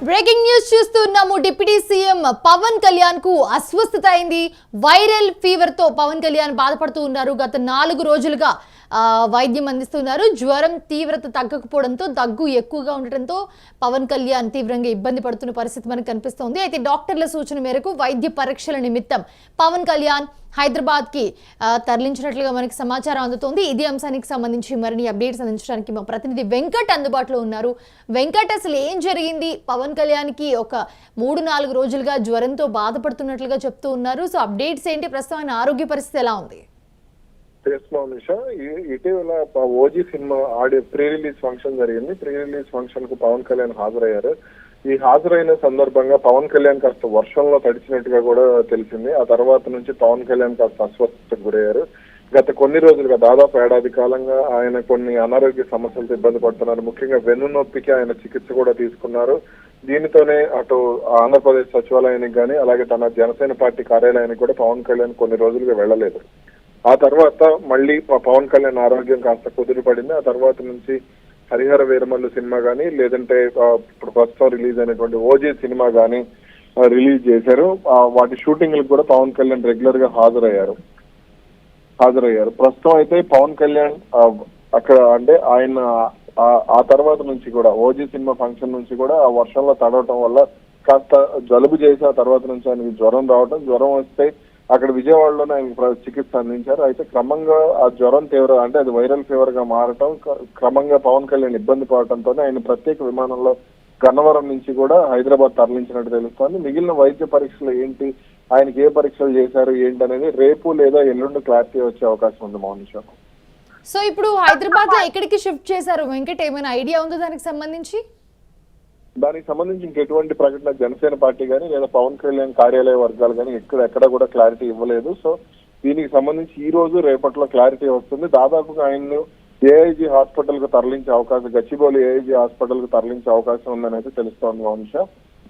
Breaking news చూస్తున్నాము. Deputy CM Pawan Kalyan కు అస్వస్థత అయింది. వైరల్ ఫీవర్ తో పవన్ కళ్యాణ్ బాధపడుతూ ఉన్నారు. గత 4 రోజులుగా వైద్యం అందిస్తున్నారు. జ్వరం తీవ్రత తగ్గకపోవడంతో దగ్గు ఎక్కువగా ఉండటంతో పవన్ కళ్యాణ్ తీవ్రంగా ఇబ్బంది పడుతున్న పరిస్థితి మనకు కనిపిస్తోంది. అయితే డాక్టర్ల సూచన మేరకు వైద్య పరీక్షల నిమిత్తం పవన్ కళ్యాణ్ హైదరాబాద్ కి తరలించినట్లుగా మనకి సమాచారం అందుతోంది. ఇదే అంశానికి సంబంధించి మరిన్ని అప్డేట్స్ అందించడానికి మా ప్రతినిధి వెంకట్ అందుబాటులో ఉన్నారు. వెంకట్, అసలు ఏం జరిగింది? పవన్ కళ్యాణ్ కి ఒక 3-4 రోజులుగా జ్వరంతో బాధపడుతున్నట్లుగా చెప్తూ ఉన్నారు. సో అప్డేట్స్ ఏంటి? ప్రస్తుతం ఆయన ఆరోగ్య పరిస్థితి ఎలా ఉంది? ఇటీవల OG cinema audio pre release function జరిగింది. ప్రీ రిలీజ్ ఫంక్షన్ కు పవన్ కళ్యాణ్ హాజరయ్యారు. ఈ హాజరైన సందర్భంగా పవన్ కళ్యాణ్ కాస్త వర్షంలో తడిచినట్టుగా కూడా తెలిసింది. ఆ తర్వాత నుంచి పవన్ కళ్యాణ్ కాస్త అస్వస్థతకు గురయ్యారు. గత కొన్ని రోజులుగా దాదాపు ఏడాది కాలంగా ఆయన కొన్ని అనారోగ్య సమస్యలతో ఇబ్బంది పడుతున్నారు. ముఖ్యంగా వెన్ను నొప్పికి ఆయన చికిత్స కూడా తీసుకున్నారు. దీనితోనే అటు ఆంధ్రప్రదేశ్ సచివాలయానికి కానీ అలాగే తన జనసేన పార్టీ కార్యాలయానికి కూడా పవన్ కళ్యాణ్ కొన్ని రోజులుగా వెళ్లలేదు. ఆ తర్వాత మళ్ళీ పవన్ కళ్యాణ్ ఆరోగ్యం కాస్త కుదిరిపడింది. ఆ తర్వాత నుంచి హరిహర వీరమల్లు సినిమా గానీ లేదంటే ఇప్పుడు ప్రస్తుతం రిలీజ్ అయినటువంటి ఓజీ సినిమా గానీ రిలీజ్ చేశారు. వాటి షూటింగ్లకు కూడా పవన్ కళ్యాణ్ రెగ్యులర్ గా హాజరయ్యారు. ప్రస్తుతం అయితే పవన్ కళ్యాణ్ అక్కడ అంటే ఆయన ఆ తర్వాత నుంచి కూడా ఓజీ సినిమా ఫంక్షన్ నుంచి కూడా ఆ వర్షంలో తడవటం వల్ల కాస్త జలుబు చేసి ఆ తర్వాత నుంచి ఆయనకి జ్వరం వస్తే అక్కడ విజయవాడలోనే ఆయన చికిత్స అందించారు. అయితే క్రమంగా ఆ జ్వరం అంటే అది వైరల్ ఫీవర్ గా మారటం, క్రమంగా పవన్ కళ్యాణ్ ఇబ్బంది పడటంతోనే ఆయన ప్రత్యేక విమానంలో గన్నవరం నుంచి కూడా హైదరాబాద్ తరలించినట్టు తెలుస్తోంది. మిగిలిన వైద్య పరీక్షలు ఏంటి, ఆయనకి ఏ పరీక్షలు చేశారు ఏంటి అనేది రేపు లేదా ఎల్లుండి క్లారిటీ వచ్చే అవకాశం ఉంది. మౌనిషా, సో ఇప్పుడు హైదరాబాద్ లో ఎక్కడికి షిఫ్ట్ చేశారు వెంకట్? ఏమైనా ఐడియా ఉందో దానికి సంబంధించి? ఇంకెటువంటి ప్రకటన జనసేన పార్టీ కానీ లేదా పవన్ కళ్యాణ్ కార్యాలయ వర్గాలు కానీ ఎక్కడ కూడా క్లారిటీ ఇవ్వలేదు. సో దీనికి సంబంధించి ఈ రోజు రేపట్లో క్లారిటీ వస్తుంది. దాదాపుగా ఆయన్ను ఏఐజీ హాస్పిటల్ కు తరలించే అవకాశం, గచ్చిబౌలి ఏఐజీ హాస్పిటల్ కు తరలించే అవకాశం ఉందని అయితే తెలుస్తోంది. వంశ,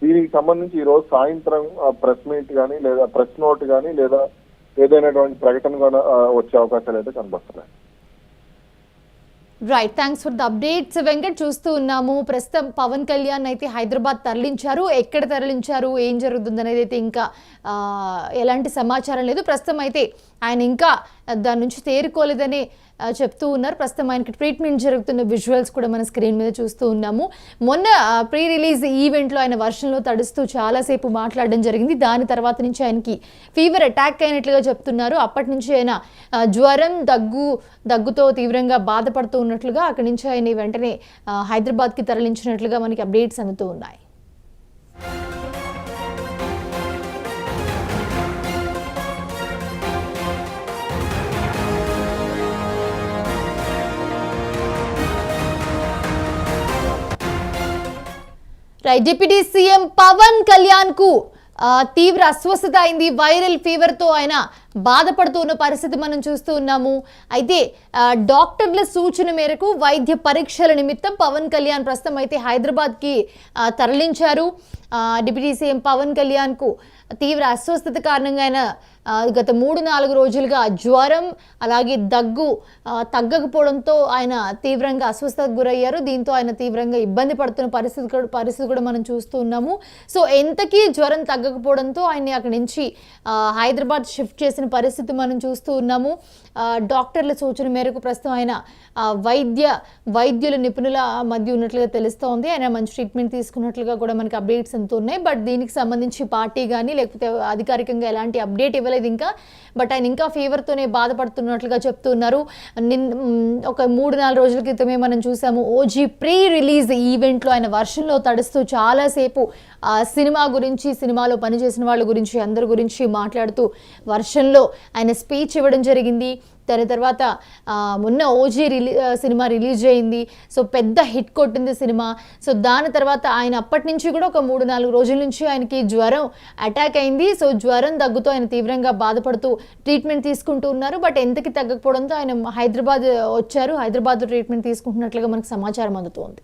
దీనికి సంబంధించి ఈ రోజు సాయంత్రం ప్రెస్ మీట్ కానీ లేదా ప్రెస్ నోట్ కానీ లేదా ఏదైనటువంటి ప్రకటన కూడా వచ్చే అవకాశాలు అయితే కనబడుతున్నాయి. Right, thanks for the updates Venkat. చూస్తూ ఉన్నాము ప్రస్తుతం పవన్ కళ్యాణ్ అయితే హైదరాబాద్ తరలించారు. ఎక్కడ తరలించారు, ఏం జరుగుతుంది అనేది అయితే ఇంకా ఎలాంటి సమాచారం లేదు. ప్రస్తుతం అయితే ఆయన ఇంకా దాని నుంచి తేరుకోలేదని చెప్తూ ఉన్నారు. ప్రస్తుతం ఆయనకి ట్రీట్మెంట్ జరుగుతున్న విజువల్స్ కూడా మన స్క్రీన్ మీద చూస్తూ ఉన్నాము. మొన్న ప్రీ రిలీజ్ ఈవెంట్లో ఆయన వర్షంలో తడుస్తూ చాలాసేపు మాట్లాడడం జరిగింది. దాని తర్వాత నుంచి ఆయనకి ఫీవర్ అటాక్ అయినట్లుగా చెప్తున్నారు. అప్పటి నుంచి ఆయన జ్వరం దగ్గుతో తీవ్రంగా బాధపడుతూ ఉన్నట్లుగా అక్కడి నుంచి ఆయన వెంటనే హైదరాబాద్కి తరలించినట్లుగా మనకి అప్డేట్స్ అందుతూ ఉన్నాయి. డిప్యూటీ సీఎం పవన్ కళ్యాణ్ కు తీవ్ర అస్వస్థత అయింది. వైరల్ ఫీవర్ తో ఆయన బాధపడుతూ ఉన్న పరిస్థితి మనం చూస్తూ ఉన్నాము. అయితే డాక్టర్ల సూచన మేరకు వైద్య పరీక్షల నిమిత్తం పవన్ కళ్యాణ్ ప్రస్తుతం అయితే హైదరాబాద్ కి తరలించారు. డిప్యూటీ సీఎం పవన్ కళ్యాణ్ కు తీవ్ర అస్వస్థత కారణంగా ఆయన గత 3-4 రోజులుగా జ్వరం అలాగే దగ్గు తగ్గకపోవడంతో ఆయన తీవ్రంగా అస్వస్థతకు గురయ్యారు. దీంతో ఆయన తీవ్రంగా ఇబ్బంది పడుతున్న పరిస్థితి కూడా మనం చూస్తూ ఉన్నాము. సో ఎంతకీ జ్వరం తగ్గకపోవడంతో ఆయన్ని అక్కడి నుంచి హైదరాబాద్ షిఫ్ట్ చేసిన పరిస్థితి మనం చూస్తూ ఉన్నాము. డాక్టర్ల సూచన మేరకు ప్రస్తుతం ఆయన వైద్యుల నిపుణుల మధ్య ఉన్నట్లుగా తెలుస్తోంది. ఆయన మంచి ట్రీట్మెంట్ తీసుకున్నట్లుగా కూడా మనకి అప్డేట్స్ అంతున్నాయి. బట్ దీనికి సంబంధించి పార్టీ కానీ లేకపోతే అధికారికంగా ఎలాంటి అప్డేట్ ఇవ్వలేదు ఇంకా. బట్ ఆయన ఇంకా ఫీవర్తోనే బాధపడుతున్నట్లుగా చెప్తున్నారు. ఒక 3-4 రోజుల క్రితమే మనం చూసాము ఓజీ ప్రీ రిలీజ్ ఈవెంట్లో ఆయన వర్షంలో తడుస్తూ చాలాసేపు సినిమా గురించి, సినిమాలో పనిచేసిన వాళ్ళ గురించి, అందరి గురించి మాట్లాడుతూ వర్షంలో ఆయన స్పీచ్ ఇవ్వడం జరిగింది. దాని తర్వాత మొన్న ఓజీ సినిమా రిలీజ్ అయింది. సో పెద్ద హిట్ కొట్టింది సినిమా. సో దాని తర్వాత ఆయన అప్పటి నుంచి కూడా ఒక 3-4 రోజుల నుంచి ఆయనకి జ్వరం అటాక్ అయింది. సో జ్వరం దగ్గుతో ఆయన తీవ్రంగా బాధపడుతూ ట్రీట్మెంట్ తీసుకుంటూ ఉన్నారు. బట్ ఎంతకి తగ్గకపోవడంతో ఆయన హైదరాబాద్ వచ్చారు. హైదరాబాద్లో ట్రీట్మెంట్ తీసుకుంటున్నట్లుగా మనకు సమాచారం అందుతోంది.